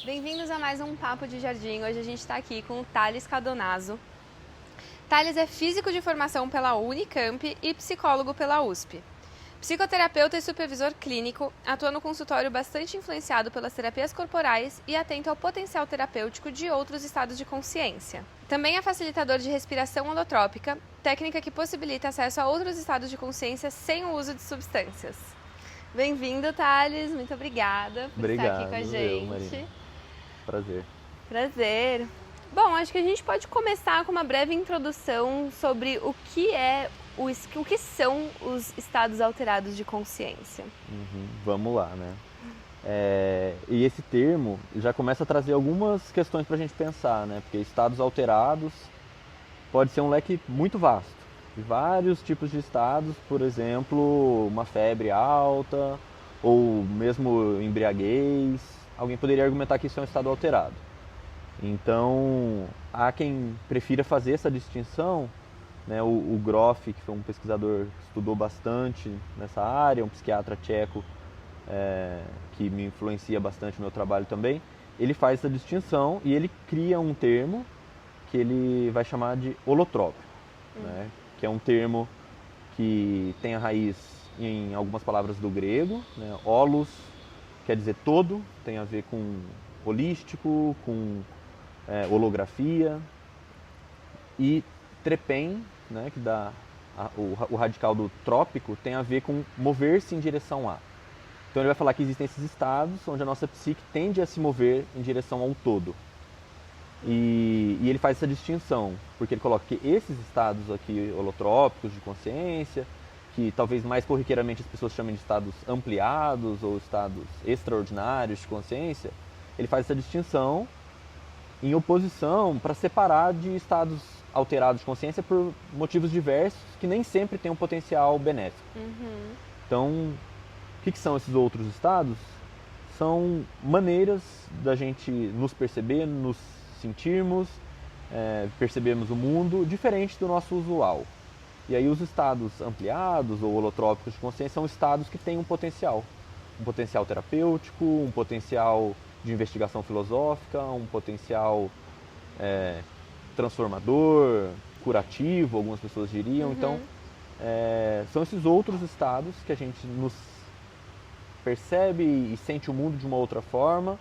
Bem-vindos a mais um Papo de Jardim. Hoje a gente está aqui com o Thales Cadonazzo. Thales é físico de formação pela Unicamp e psicólogo pela USP. Psicoterapeuta e supervisor clínico, atua no consultório bastante influenciado pelas terapias corporais e atento ao potencial terapêutico de outros estados de consciência. Também é facilitador de respiração holotrópica, técnica que possibilita acesso a outros estados de consciência sem o uso de substâncias. Bem-vindo, Thales. Muito obrigada por estar aqui com a gente. Marina. Prazer. Prazer. Bom, acho que a gente pode começar com uma breve introdução sobre o que são os estados alterados de consciência. Vamos lá, né? E esse termo já começa a trazer algumas questões para a gente pensar, né? Porque estados alterados pode ser um leque muito vasto. De vários tipos de estados, por exemplo, uma febre alta ou mesmo embriaguez. Alguém poderia argumentar que isso é um estado alterado. Então, há quem prefira fazer essa distinção, né? O Grof, que foi um pesquisador que estudou bastante nessa área, um psiquiatra tcheco que me influencia bastante no meu trabalho também, ele faz essa distinção e ele cria um termo que ele vai chamar de holotrópico, né? Que é um termo que tem a raiz em algumas palavras do grego, né? Holos quer dizer todo, tem a ver com holístico, com holografia, e trepen, né, que dá o radical do trópico, tem a ver com mover-se em direção a. Então ele vai falar que existem esses estados onde a nossa psique tende a se mover em direção ao todo. E ele faz essa distinção, porque ele coloca que esses estados aqui holotrópicos de consciência, que talvez mais corriqueiramente as pessoas chamem de estados ampliados ou estados extraordinários de consciência, ele faz essa distinção em oposição para separar de estados alterados de consciência por motivos diversos que nem sempre têm um potencial benéfico. Então, o que são esses outros estados? São maneiras da gente nos perceber, nos sentirmos, percebermos o mundo diferente do nosso usual. E aí os estados ampliados ou holotrópicos de consciência são estados que têm um potencial terapêutico, um potencial de investigação filosófica, um potencial transformador, curativo, algumas pessoas diriam. Então, são esses outros estados que a gente nos percebe e sente o mundo de uma outra forma,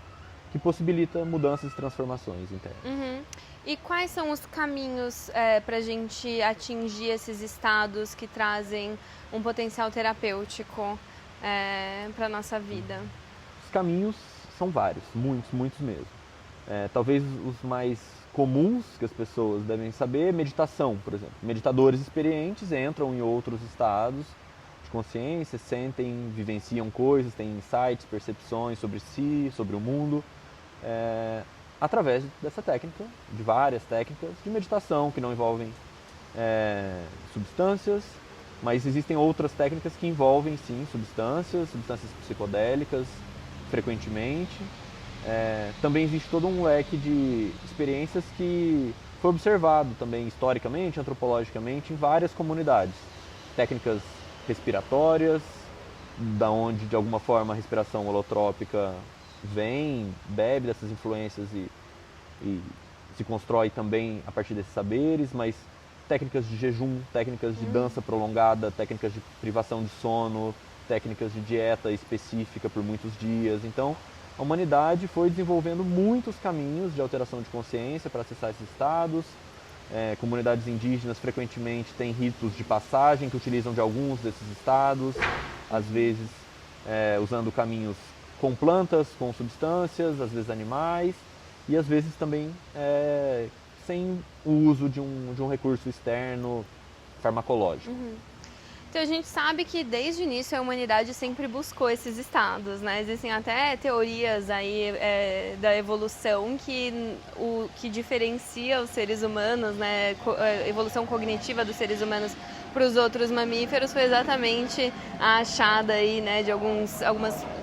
que possibilita mudanças e transformações internas. E quais são os caminhos para a gente atingir esses estados que trazem um potencial terapêutico para a nossa vida? Os caminhos são vários, muitos mesmo. Talvez os mais comuns que as pessoas devem saber é meditação, por exemplo. Meditadores experientes entram em outros estados de consciência, sentem, vivenciam coisas, têm insights, percepções sobre si, sobre o mundo, através dessa técnica, de várias técnicas de meditação que não envolvem substâncias, mas existem outras técnicas que envolvem sim substâncias psicodélicas frequentemente. Também existe todo um leque de experiências que foi observado também historicamente, antropologicamente, em várias comunidades. Técnicas respiratórias, da onde de alguma forma a respiração holotrópica bebe dessas influências e se constrói também a partir desses saberes, mas técnicas de jejum, técnicas de dança prolongada, técnicas de privação de sono, técnicas de dieta específica por muitos dias. Então, a humanidade foi desenvolvendo muitos caminhos de alteração de consciência para acessar esses estados. Comunidades indígenas frequentemente têm ritos de passagem que utilizam de alguns desses estados, às vezes usando caminhos com plantas, com substâncias, às vezes animais, e às vezes também sem o uso de um recurso externo farmacológico. Então a gente sabe que desde o início a humanidade sempre buscou esses estados, né? Existem até teorias aí da evolução que diferencia os seres humanos, né? A evolução cognitiva dos seres humanos para os outros mamíferos foi exatamente a achada aí, né, de algumas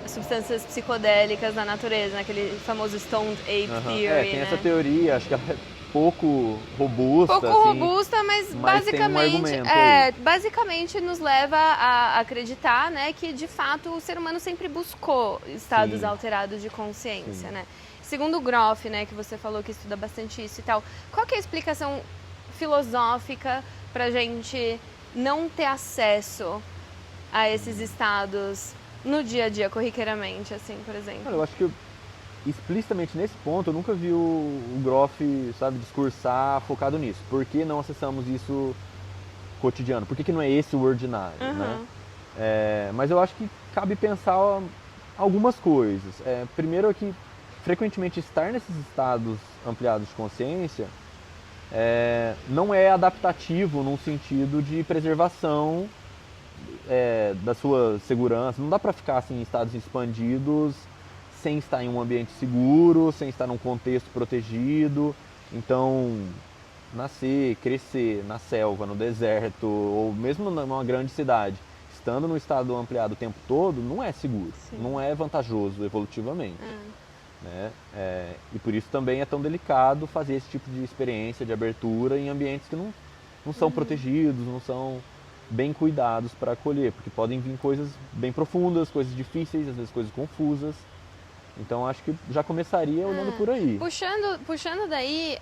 substâncias psicodélicas na natureza, naquele famoso Stoned Ape Theory, tem né? essa teoria, acho que ela pouco robusta. Pouco assim, robusta, mas mas tem um basicamente, argumento aí. basicamente nos leva a acreditar, né, que de fato o ser humano sempre buscou estados Sim. alterados de consciência, Sim. né? Segundo o Groff, né, que você falou que estuda bastante isso e tal, qual que é a explicação filosófica pra gente não ter acesso a esses estados no dia a dia, corriqueiramente, assim, por exemplo? Cara, eu acho que explicitamente nesse ponto eu nunca vi o Groff, sabe, discursar focado nisso. Por que não acessamos isso cotidiano? Por que não é esse o ordinário, né? Uhum. Mas eu acho que cabe pensar algumas coisas. Primeiro é que frequentemente estar nesses estados ampliados de consciência não é adaptativo num sentido de preservação da sua segurança. Não dá para ficar assim, em estados expandidos sem estar em um ambiente seguro, sem estar num contexto protegido. Então, nascer, crescer na selva, no deserto, ou mesmo numa grande cidade, estando no estado ampliado o tempo todo, não é seguro, Sim. não é vantajoso evolutivamente. Né? E por isso também é tão delicado fazer esse tipo de experiência de abertura em ambientes que não são protegidos, não são bem cuidados para acolher, porque podem vir coisas bem profundas, coisas difíceis, às vezes coisas confusas. Então acho que já começaria olhando por aí. Puxando daí,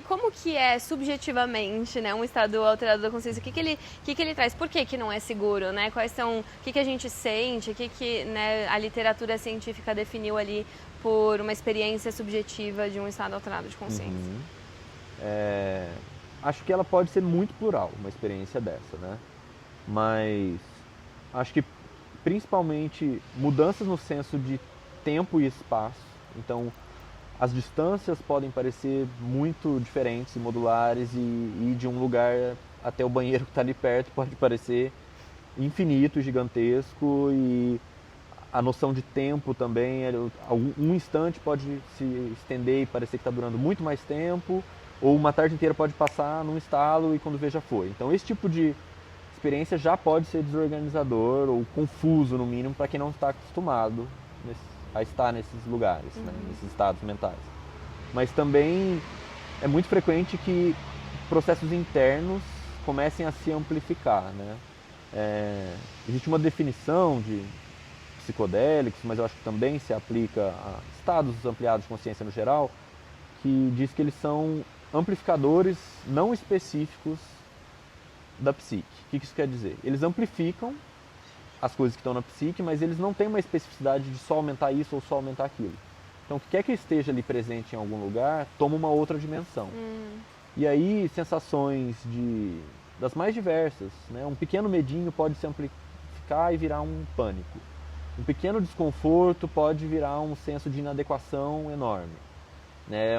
como que é subjetivamente, né, um estado alterado da consciência? O que ele traz? Por que não é seguro, né? Quais são, o que a gente sente, né, a literatura científica definiu ali por uma experiência subjetiva de um estado alterado de consciência? Acho que ela pode ser muito plural, uma experiência dessa, né? Mas acho que principalmente mudanças no senso de tempo e espaço. Então, as distâncias podem parecer muito diferentes e modulares e ir de um lugar até o banheiro que está ali perto pode parecer infinito, gigantesco e a noção de tempo também, um instante pode se estender e parecer que está durando muito mais tempo, ou uma tarde inteira pode passar num estalo e quando vê já foi. Então esse tipo de experiência já pode ser desorganizador ou confuso, no mínimo, para quem não está acostumado a estar nesses lugares, né, nesses estados mentais. Mas também é muito frequente que processos internos comecem a se amplificar. Né? Existe uma definição de psicodélicos, mas eu acho que também se aplica a estados ampliados de consciência no geral, que diz que eles são amplificadores não específicos da psique. O que isso quer dizer? Eles amplificam as coisas que estão na psique, mas eles não têm uma especificidade de só aumentar isso ou só aumentar aquilo. Então, o que quer que esteja ali presente em algum lugar, toma uma outra dimensão. E aí, sensações das mais diversas, né? Um pequeno medinho pode se amplificar e virar um pânico. Um pequeno desconforto pode virar um senso de inadequação enorme.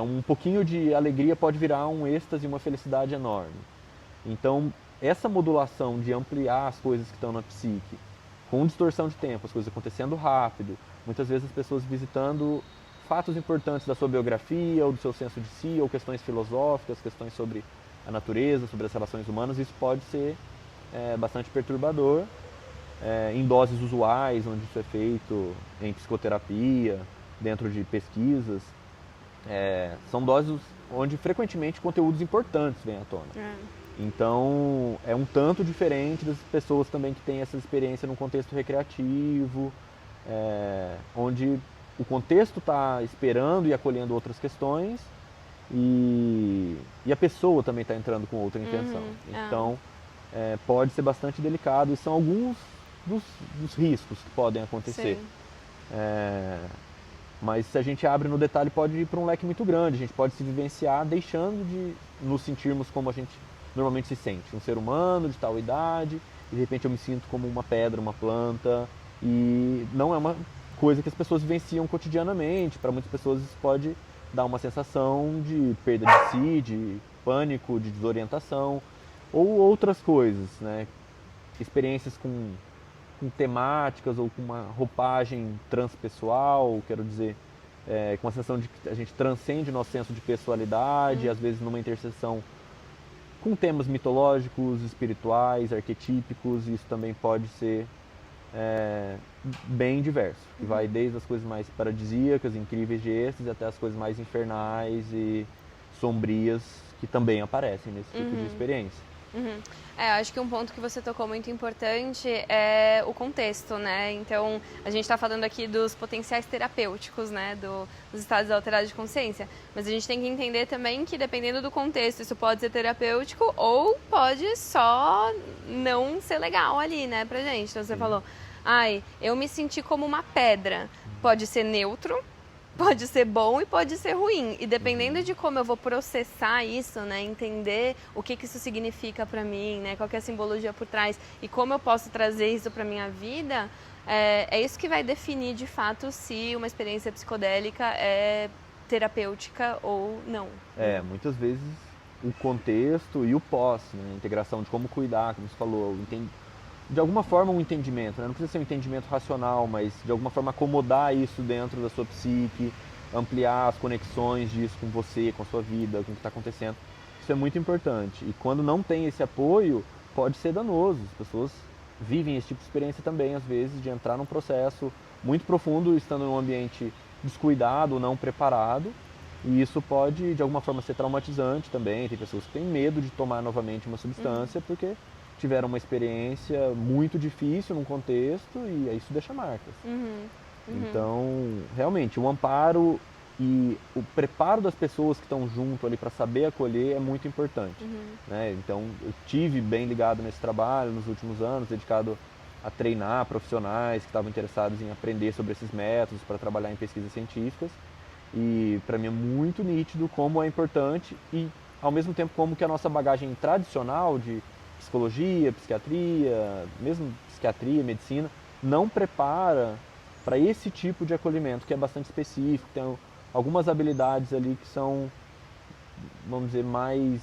Um pouquinho de alegria pode virar um êxtase, uma felicidade enorme. Então, essa modulação de ampliar as coisas que estão na psique, com distorção de tempo, as coisas acontecendo rápido, muitas vezes as pessoas visitando fatos importantes da sua biografia, ou do seu senso de si, ou questões filosóficas, questões sobre a natureza, sobre as relações humanas, isso pode ser bastante perturbador. Em doses usuais, onde isso é feito em psicoterapia, dentro de pesquisas, são doses onde frequentemente conteúdos importantes vêm à tona. Então, é um tanto diferente das pessoas também que têm essa experiência num contexto recreativo, onde o contexto está esperando e acolhendo outras questões e a pessoa também está entrando com outra intenção. Então, pode ser bastante delicado e são alguns dos riscos que podem acontecer. Mas se a gente abre no detalhe, pode ir para um leque muito grande. A gente pode se vivenciar deixando de nos sentirmos como a gente normalmente se sente. Um ser humano de tal idade, e de repente eu me sinto como uma pedra, uma planta. E não é uma coisa que as pessoas vivenciam cotidianamente. Para muitas pessoas isso pode dar uma sensação de perda de si, de pânico, de desorientação. Ou outras coisas, né? Experiências com temáticas ou com uma roupagem transpessoal, quero dizer, com a sensação de que a gente transcende o nosso senso de pessoalidade, às vezes numa interseção com temas mitológicos, espirituais, arquetípicos, isso também pode ser bem diverso, que vai desde as coisas mais paradisíacas, incríveis de êxtase, até as coisas mais infernais e sombrias que também aparecem nesse tipo de experiência. Uhum. Acho que um ponto que você tocou muito importante é o contexto, né? Então, a gente está falando aqui dos potenciais terapêuticos, né? Dos estados alterados de consciência. Mas a gente tem que entender também que, dependendo do contexto, isso pode ser terapêutico ou pode só não ser legal ali, né, pra gente. Então, você falou, eu me senti como uma pedra. Pode ser neutro, pode ser bom e pode ser ruim. E dependendo de como eu vou processar isso, né, entender o que isso significa para mim, né, qual que é a simbologia por trás e como eu posso trazer isso para minha vida, é isso que vai definir de fato se uma experiência psicodélica é terapêutica ou não. Muitas vezes o contexto e o pós, né, a integração de como cuidar, como você falou, de alguma forma um entendimento, né? Não precisa ser um entendimento racional, mas de alguma forma acomodar isso dentro da sua psique, ampliar as conexões disso com você, com a sua vida, com o que está acontecendo. Isso é muito importante. E quando não tem esse apoio, pode ser danoso. As pessoas vivem esse tipo de experiência também, às vezes, de entrar num processo muito profundo, estando em um ambiente descuidado, não preparado. E isso pode, de alguma forma, ser traumatizante também. Tem pessoas que têm medo de tomar novamente uma substância porque tiveram uma experiência muito difícil num contexto e isso deixa marcas. Então, realmente, o amparo e o preparo das pessoas que estão junto ali para saber acolher é muito importante. Né? Então, eu tive bem ligado nesse trabalho nos últimos anos, dedicado a treinar profissionais que estavam interessados em aprender sobre esses métodos para trabalhar em pesquisas científicas. E para mim é muito nítido como é importante e, ao mesmo tempo, como que a nossa bagagem tradicional de psicologia, psiquiatria, mesmo psiquiatria, medicina, não prepara para esse tipo de acolhimento que é bastante específico, tem algumas habilidades ali que são, vamos dizer, mais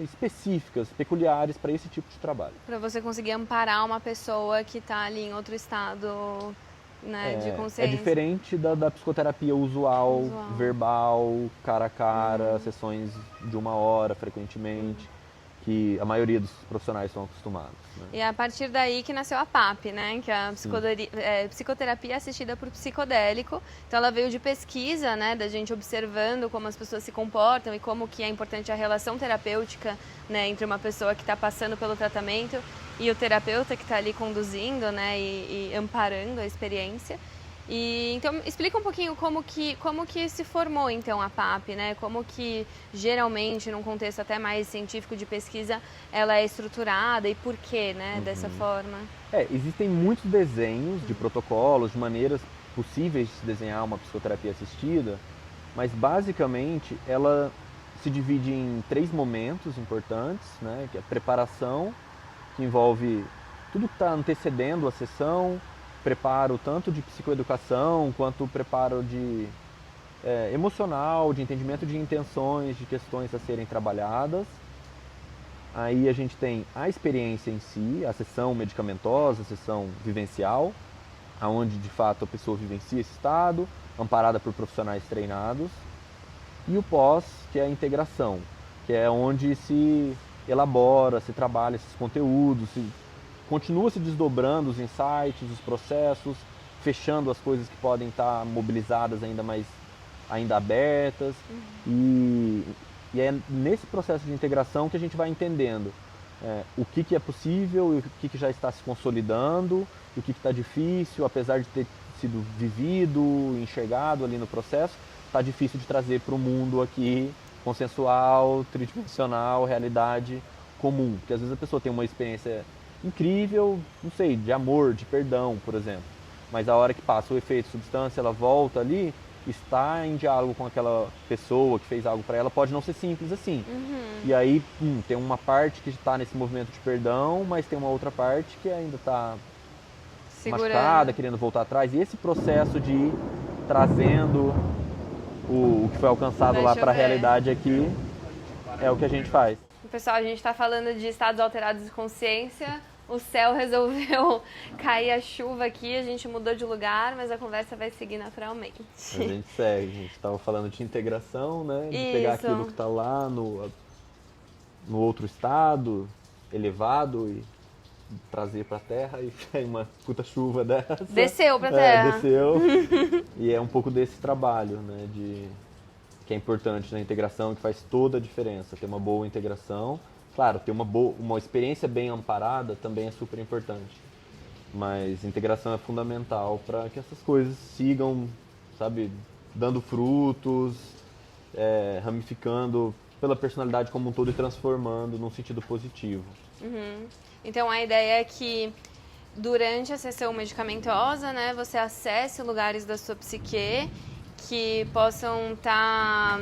específicas, peculiares para esse tipo de trabalho. Para você conseguir amparar uma pessoa que está ali em outro estado, né, de consciência. É diferente da psicoterapia usual, verbal, cara a cara, sessões de 1 hora frequentemente, que a maioria dos profissionais estão acostumados. Né? E é a partir daí que nasceu a PAP, né? Que é a psicoterapia assistida por psicodélico. Então ela veio de pesquisa, né? Da gente observando como as pessoas se comportam e como que é importante a relação terapêutica, né? Entre uma pessoa que está passando pelo tratamento e o terapeuta que está ali conduzindo, né? E amparando a experiência. E então explica um pouquinho como que se formou então a PAP, né? Como que geralmente num contexto até mais científico de pesquisa ela é estruturada e por que, né, dessa forma? Existem muitos desenhos de protocolos, de maneiras possíveis de se desenhar uma psicoterapia assistida, mas basicamente ela se divide em 3 momentos importantes, né? Que é a preparação, que envolve tudo que está antecedendo a sessão, preparo tanto de psicoeducação quanto preparo de emocional, de entendimento de intenções, de questões a serem trabalhadas. Aí a gente tem a experiência em si, a sessão medicamentosa, a sessão vivencial, aonde de fato a pessoa vivencia esse estado, amparada por profissionais treinados. E o pós, que é a integração, que é onde se elabora, se trabalha esses conteúdos, continua se desdobrando os insights, os processos, fechando as coisas que podem estar mobilizadas ainda abertas. E é nesse processo de integração que a gente vai entendendo o que é possível e o que já está se consolidando, e o que está difícil, apesar de ter sido vivido, enxergado ali no processo, está difícil de trazer para o mundo aqui consensual, tridimensional, realidade comum. Porque às vezes a pessoa tem uma experiência incrível, não sei, de amor, de perdão, por exemplo. Mas a hora que passa o efeito substância, ela volta ali, estar em diálogo com aquela pessoa que fez algo para ela pode não ser simples assim. E aí tem uma parte que está nesse movimento de perdão, mas tem uma outra parte que ainda está machucada, querendo voltar atrás. E esse processo de ir trazendo o que foi alcançado lá para a realidade aqui é o que a gente faz. Pessoal, a gente está falando de estados alterados de consciência. O céu resolveu cair a chuva aqui, a gente mudou de lugar, mas a conversa vai seguir naturalmente. A gente segue, a gente estava falando de integração, né? De pegar aquilo que está lá no outro estado, elevado, e trazer para a Terra e cai uma puta chuva dessa. Desceu pra Terra. Desceu. E é um pouco desse trabalho, né, que é importante na integração, que faz toda a diferença. Ter uma boa integração. Claro, ter uma experiência bem amparada também é super importante. Mas integração é fundamental para que essas coisas sigam, sabe, dando frutos, ramificando pela personalidade como um todo e transformando num sentido positivo. Então a ideia é que durante a sessão medicamentosa, né, você acesse lugares da sua psique que possam estar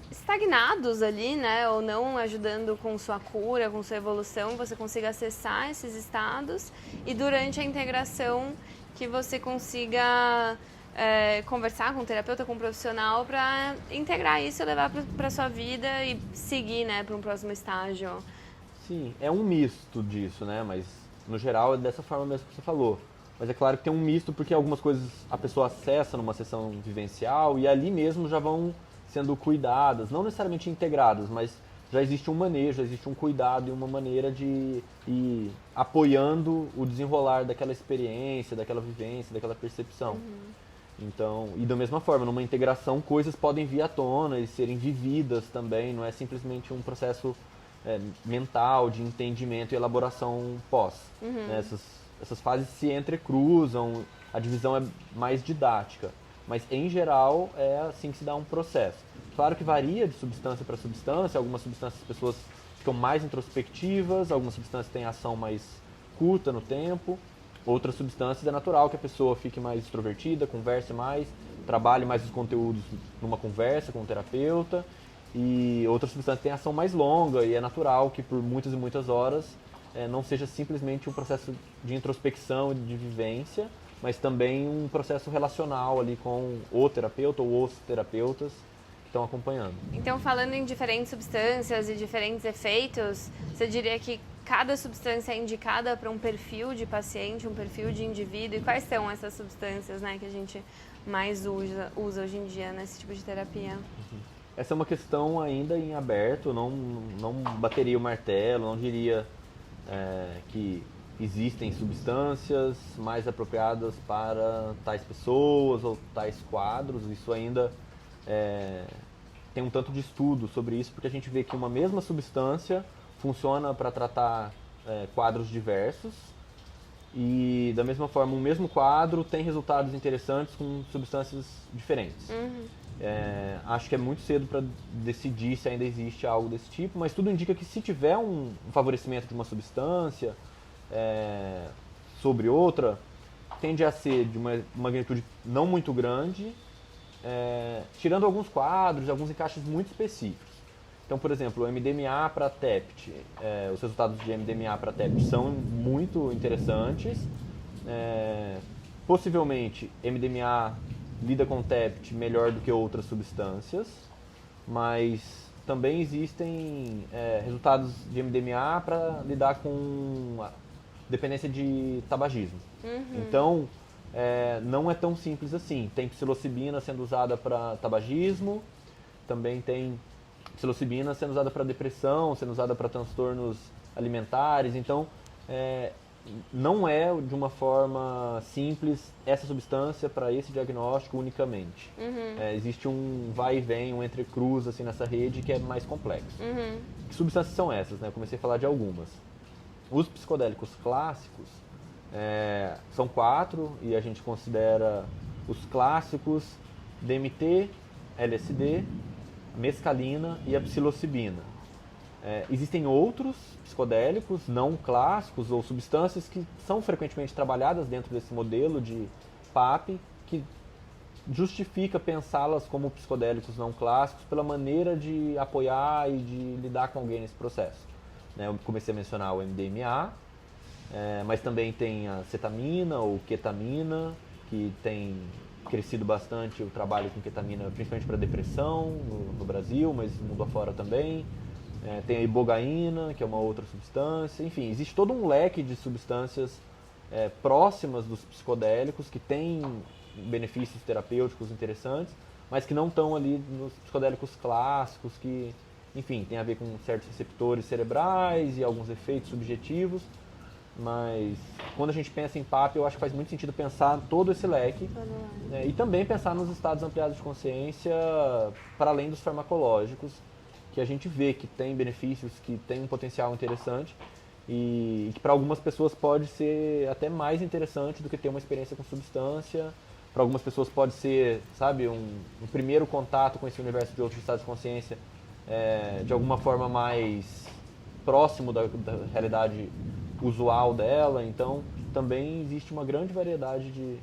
estagnados ali, né, ou não ajudando com sua cura, com sua evolução, você consiga acessar esses estados e durante a integração que você consiga conversar com o terapeuta, com o profissional para integrar isso e levar para sua vida e seguir, né, para um próximo estágio. Sim, é um misto disso, né, mas no geral é dessa forma mesmo que você falou. Mas é claro que tem um misto porque algumas coisas a pessoa acessa numa sessão vivencial e ali mesmo já vão sendo cuidadas, não necessariamente integradas, mas já existe um manejo, já existe um cuidado e uma maneira de ir apoiando o desenrolar daquela experiência, daquela vivência, daquela percepção. Então, e da mesma forma, numa integração, coisas podem vir à tona e serem vividas também, não é simplesmente um processo mental, de entendimento e elaboração pós. Né? Essas fases se entrecruzam, a divisão é mais didática. Mas, em geral, é assim que se dá um processo. Claro que varia de substância para substância. Algumas substâncias as pessoas ficam mais introspectivas, algumas substâncias têm ação mais curta no tempo. Outras substâncias é natural que a pessoa fique mais extrovertida, converse mais, trabalhe mais os conteúdos numa conversa com o terapeuta. E outras substâncias têm ação mais longa e é natural que por muitas e muitas horas não seja simplesmente um processo de introspecção e de vivência, mas também um processo relacional ali com o terapeuta ou os terapeutas que estão acompanhando. Então, falando em diferentes substâncias e diferentes efeitos, você diria que cada substância é indicada para um perfil de paciente, um perfil de indivíduo? E quais são essas substâncias, né, que a gente mais usa hoje em dia nesse tipo de terapia? Essa é uma questão ainda em aberto, não bateria o martelo, não diria que existem substâncias mais apropriadas para tais pessoas ou tais quadros. Isso ainda tem um tanto de estudo sobre isso, porque a gente vê que uma mesma substância funciona para tratar quadros diversos e, da mesma forma, um mesmo quadro tem resultados interessantes com substâncias diferentes. Acho que é muito cedo para decidir se ainda existe algo desse tipo, mas tudo indica que se tiver um favorecimento de uma substância sobre outra, tende a ser de uma magnitude não muito grande, tirando alguns quadros, alguns encaixes muito específicos. Então, por exemplo, o MDMA para TEPT, os resultados de MDMA para TEPT são muito interessantes. Possivelmente, MDMA lida com TEPT melhor do que outras substâncias, mas também existem resultados de MDMA para lidar com a dependência de tabagismo. Então, não é tão simples assim. Tem psilocibina sendo usada para tabagismo, também tem psilocibina sendo usada para depressão, sendo usada para transtornos alimentares. Então, não é de uma forma simples essa substância para esse diagnóstico unicamente. Existe um vai e vem, um entrecruz assim, nessa rede que é mais complexo. Que substâncias são essas? Né? Eu comecei a falar de algumas. Os psicodélicos clássicos são 4 e a gente considera os clássicos DMT, LSD, mescalina e a psilocibina. Existem outros psicodélicos não clássicos ou substâncias que são frequentemente trabalhadas dentro desse modelo de PAP, que justifica pensá-las como psicodélicos não clássicos pela maneira de apoiar e de lidar com alguém nesse processo. Eu comecei a mencionar o MDMA, mas também tem a cetamina ou ketamina, que tem crescido bastante o trabalho com ketamina, principalmente para depressão no Brasil, mas no mundo afora também. Tem a ibogaína, que é uma outra substância. Enfim, existe todo um leque de substâncias próximas dos psicodélicos que têm benefícios terapêuticos interessantes, mas que não estão ali nos psicodélicos clássicos, que, enfim, tem a ver com certos receptores cerebrais e alguns efeitos subjetivos, mas quando a gente pensa em PAP, eu acho que faz muito sentido pensar todo esse leque, né, e também pensar nos estados ampliados de consciência para além dos farmacológicos, que a gente vê que tem benefícios, que tem um potencial interessante e que para algumas pessoas pode ser até mais interessante do que ter uma experiência com substância. Para algumas pessoas pode ser, sabe, um primeiro contato com esse universo de outros estados de consciência de alguma forma mais próximo da realidade usual dela. Então, também existe uma grande variedade de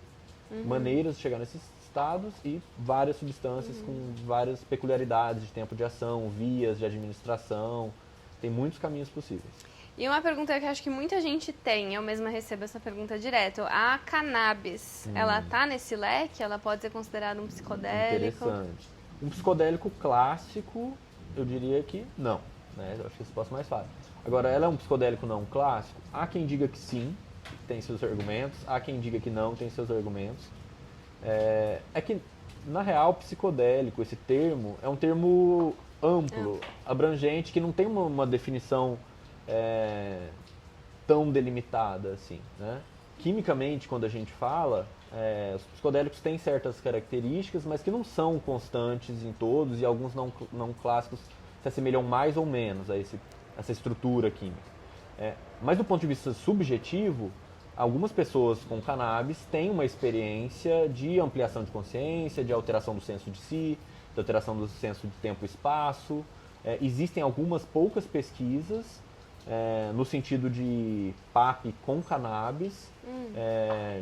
maneiras de chegar nesses estados e várias substâncias com várias peculiaridades de tempo de ação, vias de administração. Tem muitos caminhos possíveis. E uma pergunta que eu acho que muita gente tem, eu mesma recebo essa pergunta direto. A cannabis, ela tá nesse leque? Ela pode ser considerada um psicodélico? Interessante. Um psicodélico clássico, eu diria que não, né? Eu acho que esse posso mais fácil. Agora, ela é um psicodélico não clássico? Há quem diga que sim, tem seus argumentos. Há quem diga que não, tem seus argumentos. É que, na real, psicodélico, esse termo, é um termo amplo, abrangente, que não tem uma definição tão delimitada assim, né? Quimicamente, quando a gente fala, os psicodélicos têm certas características, mas que não são constantes em todos, e alguns não clássicos se assemelham mais ou menos a essa estrutura química. Mas do ponto de vista subjetivo, algumas pessoas com cannabis têm uma experiência de ampliação de consciência, de alteração do senso de si, de alteração do senso de tempo e espaço. Existem algumas poucas pesquisas no sentido de PAP com cannabis,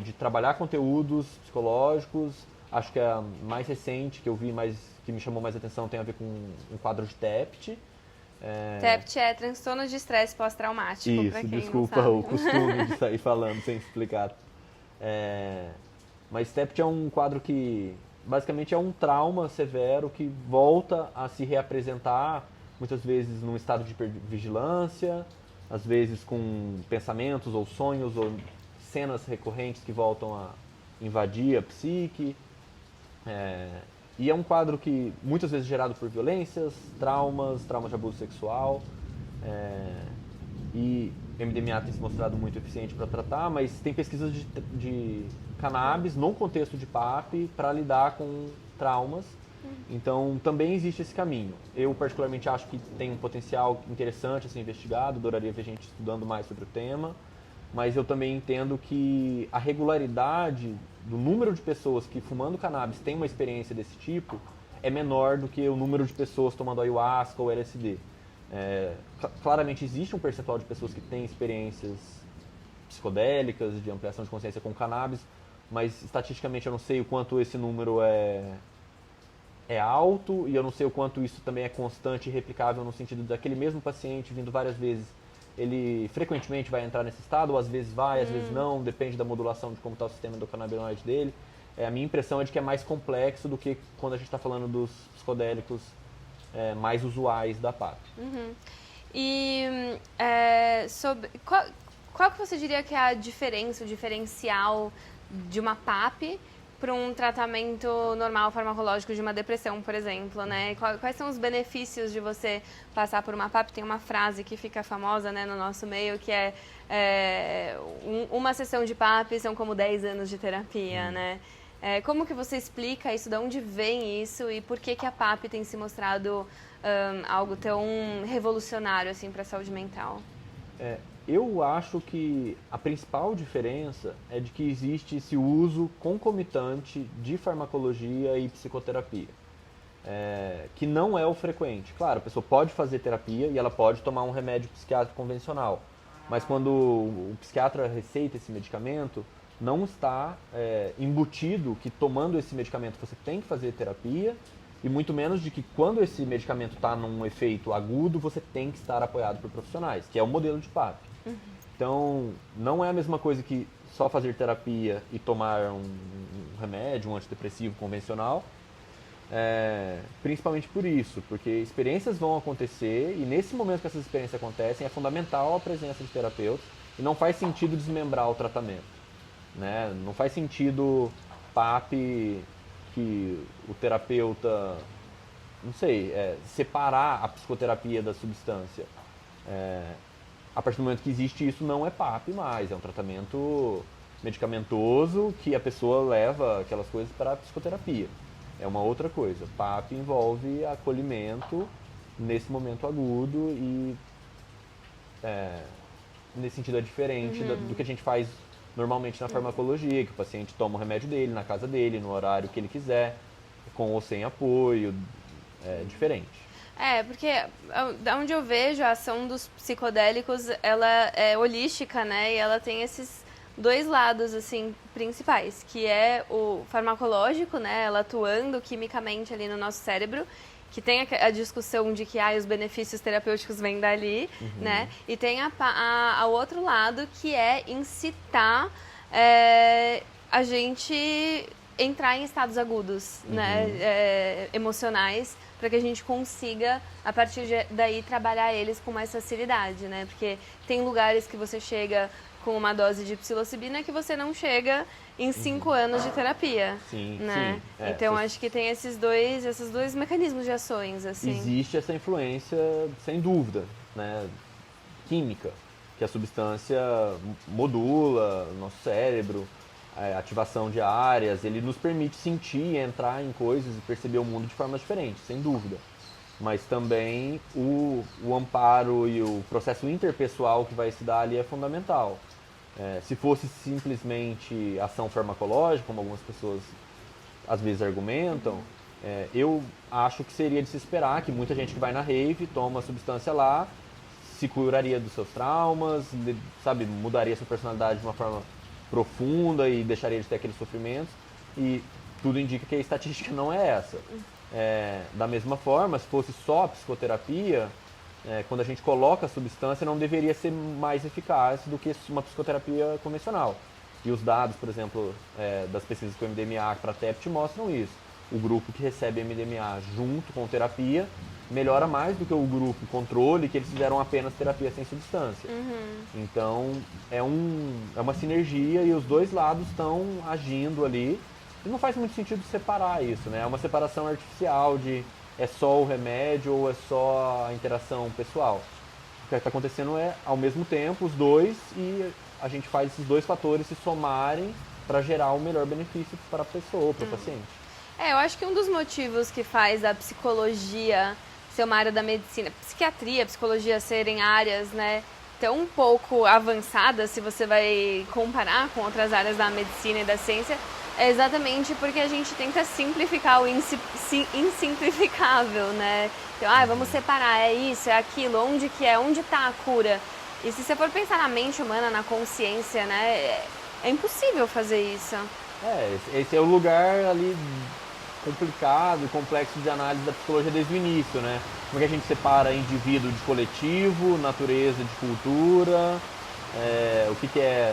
de trabalhar conteúdos psicológicos. Acho que a mais recente que eu vi, que me chamou mais atenção, tem a ver com um quadro de TEPT. TEPT é transtorno de estresse pós-traumático, Isso, pra quem desculpa não sabe. o costume de sair falando sem explicar. Mas TEPT é um quadro que basicamente é um trauma severo que volta a se reapresentar, muitas vezes num estado de hipervigilância, às vezes com pensamentos ou sonhos ou cenas recorrentes que voltam a invadir a psique. E é um quadro que muitas vezes gerado por violências, traumas de abuso sexual. E MDMA tem se mostrado muito eficiente para tratar, mas tem pesquisas de cannabis no contexto de PAP para lidar com traumas. Então também existe esse caminho. Eu particularmente acho que tem um potencial interessante a ser investigado, adoraria ver gente estudando mais sobre o tema, mas eu também entendo que a regularidade do número de pessoas que fumando cannabis tem uma experiência desse tipo é menor do que o número de pessoas tomando ayahuasca ou LSD. Claramente existe um percentual de pessoas que têm experiências psicodélicas, de ampliação de consciência com cannabis, mas estatisticamente eu não sei o quanto esse número é alto, e eu não sei o quanto isso também é constante e replicável no sentido daquele mesmo paciente vindo várias vezes, ele frequentemente vai entrar nesse estado, ou às vezes vai, às vezes não, depende da modulação de como está o sistema endocannabinoide dele. A minha impressão é de que é mais complexo do que quando a gente está falando dos psicodélicos mais usuais da PAP. E qual que você diria que é a diferença, o diferencial de uma PAP para um tratamento normal farmacológico de uma depressão, por exemplo, né? Quais são os benefícios de você passar por uma PAP? Tem uma frase que fica famosa, né, no nosso meio, que uma sessão de PAP são como 10 anos de terapia, né? Como que você explica isso? De onde vem isso? E por que a PAP tem se mostrado algo tão revolucionário assim, para a saúde mental? Eu acho que a principal diferença é de que existe esse uso concomitante de farmacologia e psicoterapia, que não é o frequente. Claro, a pessoa pode fazer terapia e ela pode tomar um remédio psiquiátrico convencional, mas quando o psiquiatra receita esse medicamento, não está embutido que tomando esse medicamento você tem que fazer terapia, e muito menos de que quando esse medicamento está num efeito agudo, você tem que estar apoiado por profissionais, que é o modelo de PAP. Então, não é a mesma coisa que só fazer terapia e tomar um remédio, um antidepressivo convencional, principalmente por isso, porque experiências vão acontecer e nesse momento que essas experiências acontecem é fundamental a presença de terapeutas e não faz sentido desmembrar o tratamento, né? Não faz sentido PAP que o terapeuta, não sei, separar a psicoterapia da substância. a partir do momento que existe isso, não é PAP mais, é um tratamento medicamentoso que a pessoa leva aquelas coisas para a psicoterapia. É uma outra coisa. PAP envolve acolhimento nesse momento agudo e nesse sentido é diferente do que a gente faz normalmente na farmacologia, que o paciente toma o remédio dele, na casa dele, no horário que ele quiser, com ou sem apoio, é diferente. Porque da onde eu vejo a ação dos psicodélicos, ela é holística, né? E ela tem esses dois lados, assim, principais, que é o farmacológico, né? Ela atuando quimicamente ali no nosso cérebro, que tem a discussão de que os benefícios terapêuticos vêm dali, né? E tem a outro lado, que é incitar a gente entrar em estados agudos, né? Emocionais, para que a gente consiga, a partir daí, trabalhar eles com mais facilidade, né? Porque tem lugares que você chega com uma dose de psilocibina que você não chega em 5 anos de terapia, sim, né? sim. Então, acho que tem esses dois mecanismos de ações, assim. Existe essa influência, sem dúvida, né? Química, que a substância modula o nosso cérebro, a ativação de áreas, ele nos permite sentir, entrar em coisas e perceber o mundo de formas diferentes, sem dúvida. Mas também o amparo e o processo interpessoal que vai se dar ali é fundamental. Se fosse simplesmente ação farmacológica, como algumas pessoas às vezes argumentam, eu acho que seria de se esperar que muita gente que vai na rave, toma a substância lá, se curaria dos seus traumas, sabe, mudaria sua personalidade de uma forma profunda e deixaria de ter aqueles sofrimentos, e tudo indica que a estatística não é essa. Da mesma forma, se fosse só a psicoterapia, quando a gente coloca a substância, não deveria ser mais eficaz do que uma psicoterapia convencional. E os dados, por exemplo, das pesquisas com MDMA para TEPT mostram isso. O grupo que recebe MDMA junto com terapia melhora mais do que o grupo controle, que eles fizeram apenas terapia sem substância. Então, é uma sinergia e os dois lados estão agindo ali. E não faz muito sentido separar isso, né? É uma separação artificial de é só o remédio ou é só a interação pessoal. O que está acontecendo é, ao mesmo tempo, os dois, e a gente faz esses dois fatores se somarem para gerar o melhor benefício para a pessoa, para o paciente. Eu acho que um dos motivos que faz a psicologia ser uma área da medicina, psiquiatria, psicologia serem áreas, né, tão pouco avançadas, se você vai comparar com outras áreas da medicina e da ciência, é exatamente porque a gente tenta simplificar o insimplificável, né? Então, vamos separar, é isso, é aquilo, onde está a cura? E se você for pensar na mente humana, na consciência, né, é impossível fazer isso. Esse é o lugar ali complicado e complexo de análise da psicologia desde o início, né? Como é que a gente separa indivíduo de coletivo, natureza de cultura, o que é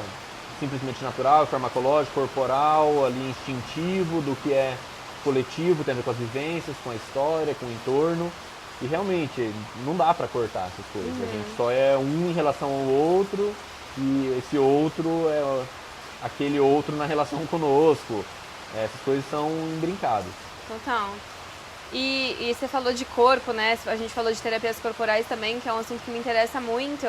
simplesmente natural, farmacológico, corporal, ali instintivo, do que é coletivo, tem a ver com as vivências, com a história, com o entorno. E realmente, não dá para cortar essas coisas. A gente só é um em relação ao outro e esse outro é aquele outro na relação conosco. Essas coisas são imbrincadas. Total. E você falou de corpo, né? A gente falou de terapias corporais também, que é um assunto que me interessa muito.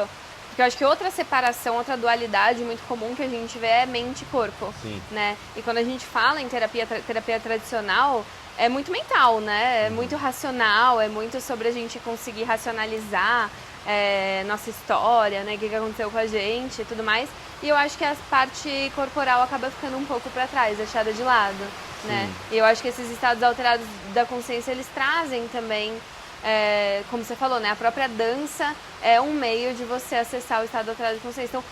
Porque eu acho que outra separação, outra dualidade muito comum que a gente vê é mente e corpo. Sim. Né? E quando a gente fala em terapia tradicional, é muito mental, né? É muito racional, é muito sobre a gente conseguir racionalizar nossa história, né? O que aconteceu com a gente e tudo mais. E eu acho que a parte corporal acaba ficando um pouco para trás, deixada de lado, né? E eu acho que esses estados alterados da consciência, eles trazem também, como você falou, né? A própria dança é um meio de você acessar o estado alterado de consciência. Então,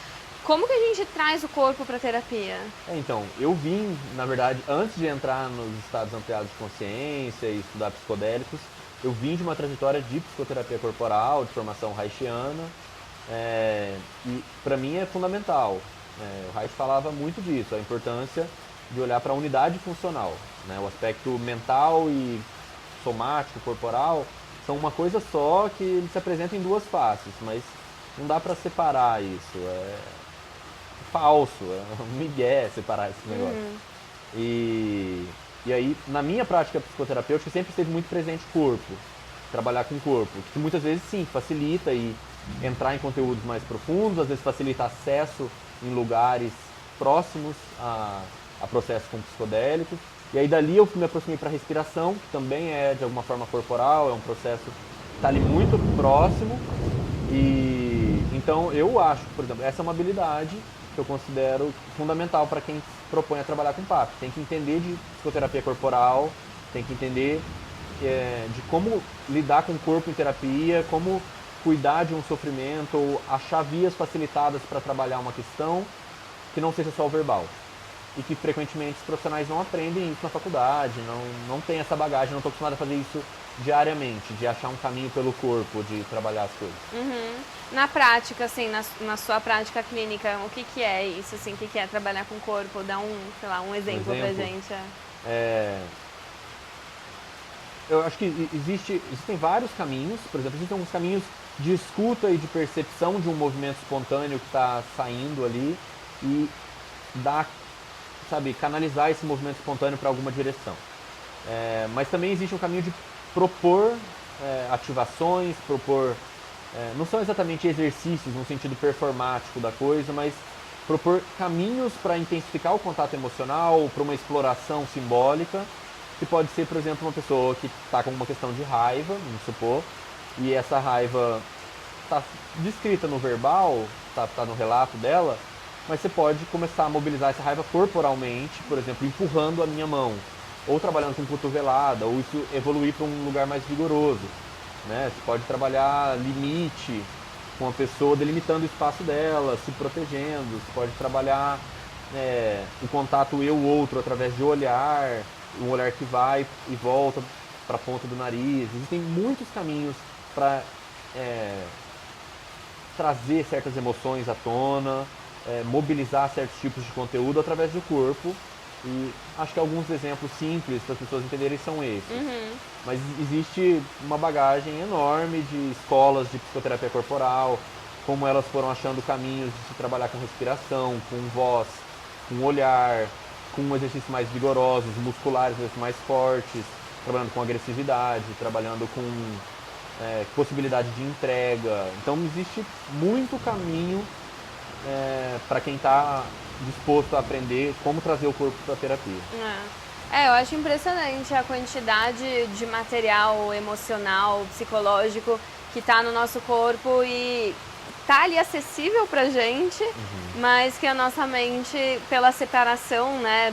como que a gente traz o corpo para terapia? Então, eu vim, na verdade, antes de entrar nos estados alterados de consciência e estudar psicodélicos, eu vim de uma trajetória de psicoterapia corporal, de formação haitiana, e para mim é fundamental. O Reich falava muito disso, a importância de olhar para a unidade funcional, né? O aspecto mental e somático, corporal, são uma coisa só que ele se apresenta em duas faces, mas não dá para separar isso. É falso, é um migué separar esse negócio. E aí, na minha prática psicoterapêutica, sempre esteve muito presente o corpo, trabalhar com o corpo, que muitas vezes sim, facilita e entrar em conteúdos mais profundos, às vezes facilita acesso em lugares próximos a processos com psicodélicos. E aí dali eu me aproximei para a respiração, que também é de alguma forma corporal, é um processo que está ali muito próximo. E então eu acho, por exemplo, essa é uma habilidade que eu considero fundamental para quem propõe a trabalhar com PAP. Tem que entender de psicoterapia corporal, tem que entender de como lidar com o corpo em terapia, como cuidar de um sofrimento, ou achar vias facilitadas para trabalhar uma questão que não seja só o verbal. E que frequentemente os profissionais não aprendem isso na faculdade, não tem essa bagagem, não estou acostumado a fazer isso diariamente, de achar um caminho pelo corpo, de trabalhar as coisas. Uhum. Na prática, assim, na sua prática clínica, o que é isso, assim, o que é trabalhar com o corpo? Dá um exemplo pra gente. Eu acho que existem vários caminhos, por exemplo, existem alguns caminhos de escuta e de percepção de um movimento espontâneo que está saindo ali e canalizar esse movimento espontâneo para alguma direção. Mas também existe um caminho de propor ativações, não são exatamente exercícios no sentido performático da coisa, mas propor caminhos para intensificar o contato emocional, para uma exploração simbólica, que pode ser, por exemplo, uma pessoa que está com uma questão de raiva, vamos supor, e essa raiva está descrita no verbal, está no relato dela, mas você pode começar a mobilizar essa raiva corporalmente, por exemplo, empurrando a minha mão, ou trabalhando com cotovelada, ou isso evoluir para um lugar mais vigoroso. Né? Você pode trabalhar limite com a pessoa, delimitando o espaço dela, se protegendo. Você pode trabalhar o contato eu-outro através de olhar, um olhar que vai e volta para a ponta do nariz. Existem muitos caminhos para trazer certas emoções à tona, mobilizar certos tipos de conteúdo através do corpo. E acho que alguns exemplos simples para as pessoas entenderem são esses. Uhum. Mas existe uma bagagem enorme de escolas de psicoterapia corporal, como elas foram achando caminhos de se trabalhar com respiração, com voz, com olhar, com exercícios mais vigorosos, musculares mais fortes, trabalhando com agressividade, trabalhando com possibilidade de entrega. Então existe muito caminho para quem está disposto a aprender como trazer o corpo para a terapia. Eu acho impressionante a quantidade de material emocional, psicológico que está no nosso corpo e tá ali acessível pra gente, mas que a nossa mente, pela separação, né,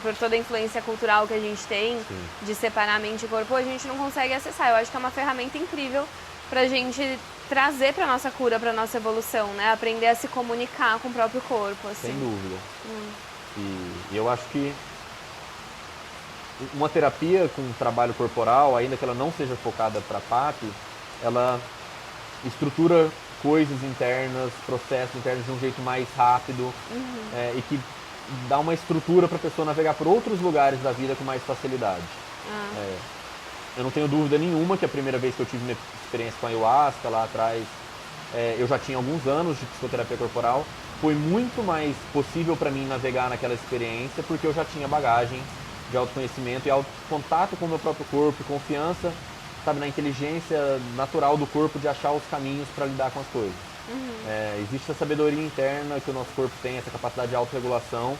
por toda a influência cultural que a gente tem, sim, de separar mente e corpo, a gente não consegue acessar. Eu acho que é uma ferramenta incrível pra gente trazer pra nossa cura, pra nossa evolução, né, aprender a se comunicar com o próprio corpo, assim. Sem dúvida. E eu acho que uma terapia com trabalho corporal, ainda que ela não seja focada para PAP, ela estrutura coisas internas, processos internos de um jeito mais rápido, e que dá uma estrutura para a pessoa navegar por outros lugares da vida com mais facilidade. Eu não tenho dúvida nenhuma que a primeira vez que eu tive minha experiência com a ayahuasca lá atrás, eu já tinha alguns anos de psicoterapia corporal, foi muito mais possível para mim navegar naquela experiência porque eu já tinha bagagem de autoconhecimento e contato com o meu próprio corpo, confiança, sabe, na inteligência natural do corpo de achar os caminhos para lidar com as coisas. Existe essa sabedoria interna que o nosso corpo tem, essa capacidade de autorregulação,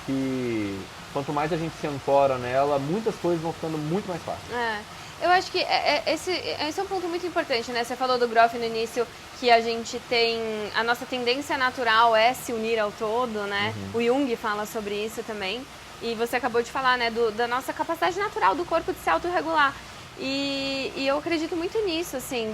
que quanto mais a gente se ancora nela, muitas coisas vão ficando muito mais fáceis. Eu acho que esse é um ponto muito importante, né? Você falou do Grof no início, que a gente tem... A nossa tendência natural é se unir ao todo, né? O Jung fala sobre isso também. E você acabou de falar, né, da nossa capacidade natural do corpo de se autorregular. E eu acredito muito nisso, assim,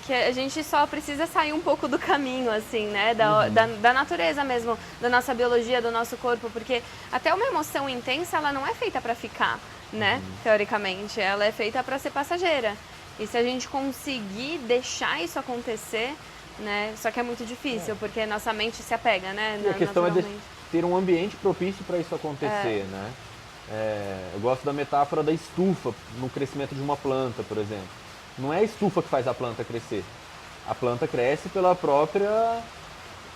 que a gente só precisa sair um pouco do caminho, assim, né, da natureza mesmo, da nossa biologia, do nosso corpo, porque até uma emoção intensa, ela não é feita para ficar, né, teoricamente, ela é feita para ser passageira. E se a gente conseguir deixar isso acontecer, né, só que é muito difícil, porque nossa mente se apega, né, e a questão é ter um ambiente propício para isso acontecer, né? Eu gosto da metáfora da estufa no crescimento de uma planta, por exemplo. Não é a estufa que faz a planta crescer. A planta cresce pela própria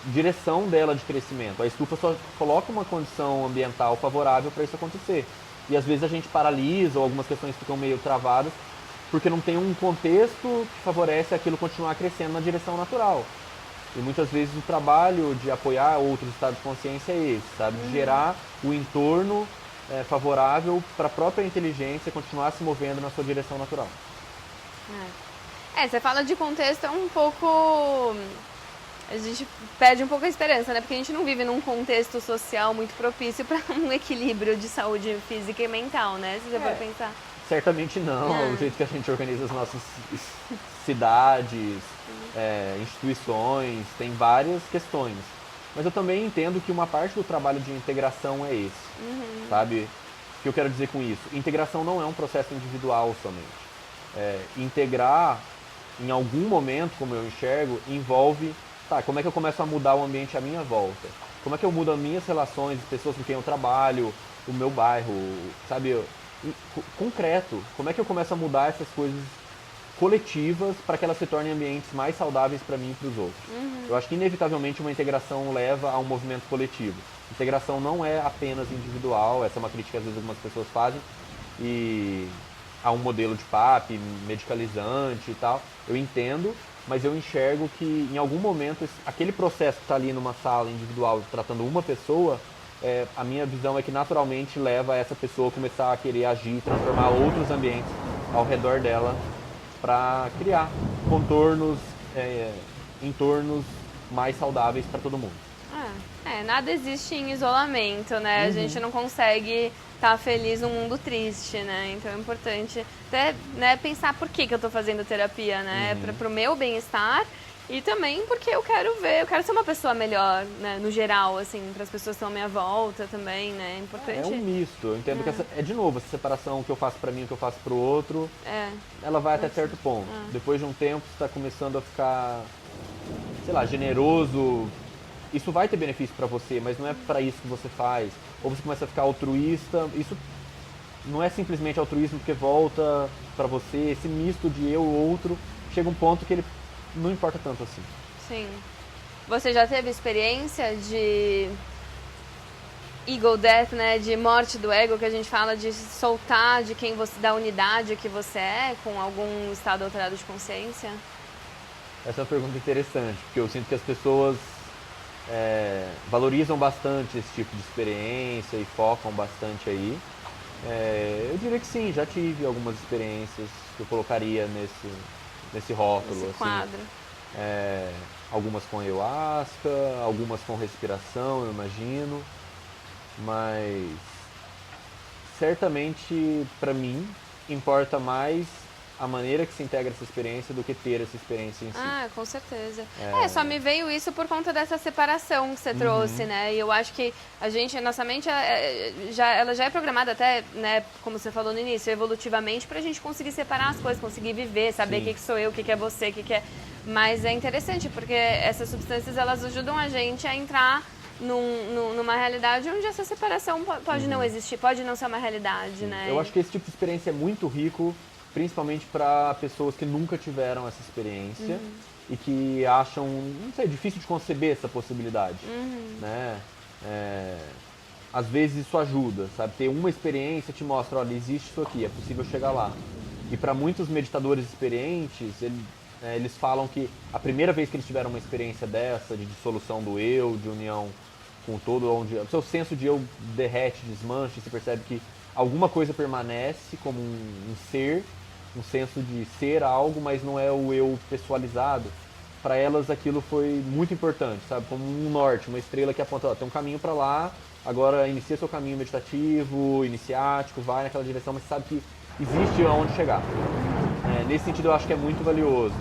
direção dela de crescimento. A estufa só coloca uma condição ambiental favorável para isso acontecer. E às vezes a gente paralisa ou algumas questões ficam meio travadas porque não tem um contexto que favorece aquilo continuar crescendo na direção natural. E muitas vezes o trabalho de apoiar outros estados de consciência é esse, sabe? De gerar o entorno favorável para a própria inteligência continuar se movendo na sua direção natural. Você fala de contexto, é um pouco... A gente perde um pouco a esperança, né? Porque a gente não vive num contexto social muito propício para um equilíbrio de saúde física e mental, né? Se você for pensar. Certamente não. O jeito que a gente organiza as nossas cidades, instituições, tem várias questões. Mas eu também entendo que uma parte do trabalho de integração é esse, sabe? O que eu quero dizer com isso? Integração não é um processo individual somente. Integrar, em algum momento, como eu enxergo, envolve, como é que eu começo a mudar o ambiente à minha volta? Como é que eu mudo as minhas relações, as pessoas com quem eu trabalho, o meu bairro, sabe? Concreto, como é que eu começo a mudar essas coisas coletivas para que elas se tornem ambientes mais saudáveis para mim e para os outros. Eu acho que inevitavelmente uma integração leva a um movimento coletivo. Integração não é apenas individual, essa é uma crítica que às vezes algumas pessoas fazem, e há um modelo de PAP, medicalizante e tal, eu entendo, mas eu enxergo que em algum momento aquele processo que está ali numa sala individual tratando uma pessoa, a minha visão é que naturalmente leva essa pessoa a começar a querer agir, transformar outros ambientes ao redor dela para criar contornos, entornos mais saudáveis para todo mundo. Nada existe em isolamento, né? A gente não consegue estar feliz num mundo triste, né? Então é importante até, né, pensar por que eu estou fazendo terapia, né? Para o meu bem-estar. E também porque eu quero ser uma pessoa melhor, né, no geral, assim, para as pessoas que estão à minha volta também, né, é importante. É um misto, eu entendo que de novo, essa separação que eu faço para mim, que eu faço para o outro, ela vai até certo ponto. Depois de um tempo, você está começando a ficar, sei lá, generoso, isso vai ter benefício para você, mas não é para isso que você faz. Ou você começa a ficar altruísta, isso não é simplesmente altruísmo porque volta para você, esse misto de eu e outro, chega um ponto que ele não importa tanto assim. Sim. Você já teve experiência de ego death, né, de morte do ego, que a gente fala de soltar de quem você, da unidade que você é, com algum estado alterado de consciência? Essa é uma pergunta interessante, porque eu sinto que as pessoas valorizam bastante esse tipo de experiência e focam bastante aí. Eu diria que sim, já tive algumas experiências que eu colocaria nesse rótulo. Esse quadro. Algumas com ayahuasca, algumas com respiração, eu imagino. Mas certamente para mim importa mais a maneira que se integra essa experiência do que ter essa experiência em si. Com certeza. Só me veio isso por conta dessa separação que você trouxe, né? E eu acho que nossa mente, ela já é programada até, né, como você falou no início, evolutivamente, pra gente conseguir separar as coisas, conseguir viver, saber o que sou eu, o que é você, o que é... Mas é interessante, porque essas substâncias, elas ajudam a gente a entrar numa realidade onde essa separação pode não existir, pode não ser uma realidade, né? Eu acho que esse tipo de experiência é muito rico, principalmente para pessoas que nunca tiveram essa experiência e que acham, não sei, difícil de conceber essa possibilidade, né? Às vezes isso ajuda, sabe? Ter uma experiência te mostra, olha, existe isso aqui, é possível chegar lá. E para muitos meditadores experientes, eles falam que a primeira vez que eles tiveram uma experiência dessa, de dissolução do eu, de união com o todo, onde o seu senso de eu derrete, desmancha, e você percebe que alguma coisa permanece como um ser, um senso de ser algo, mas não é o eu pessoalizado. Para elas aquilo foi muito importante, sabe? Como um norte, uma estrela que aponta, ó, tem um caminho para lá, agora inicia seu caminho meditativo, iniciático, vai naquela direção, mas sabe que existe aonde chegar. Nesse sentido eu acho que é muito valioso.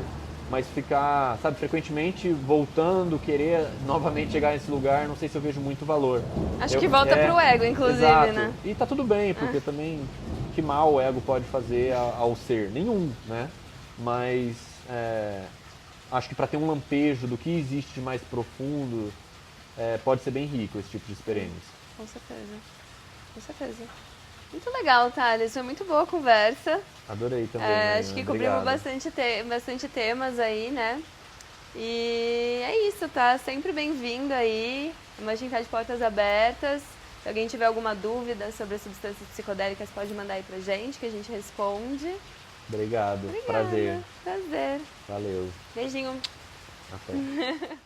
Mas ficar, sabe, frequentemente voltando, querer novamente chegar nesse lugar, não sei se eu vejo muito valor. Acho que volta pro ego, inclusive, exato. né? E tá tudo bem, porque também que mal o ego pode fazer ao ser? Nenhum, né? Mas acho que para ter um lampejo do que existe de mais profundo, pode ser bem rico esse tipo de experiência. Com certeza, com certeza. Muito legal, Thales. Foi muito boa a conversa. Adorei também. Acho que cobrimos bastante temas aí, né? E é isso, tá? Sempre bem-vindo aí. A gente tá de portas abertas. Se alguém tiver alguma dúvida sobre as substâncias psicodélicas, pode mandar aí pra gente, que a gente responde. Obrigado. Obrigada. Prazer. Prazer. Valeu. Beijinho. Até.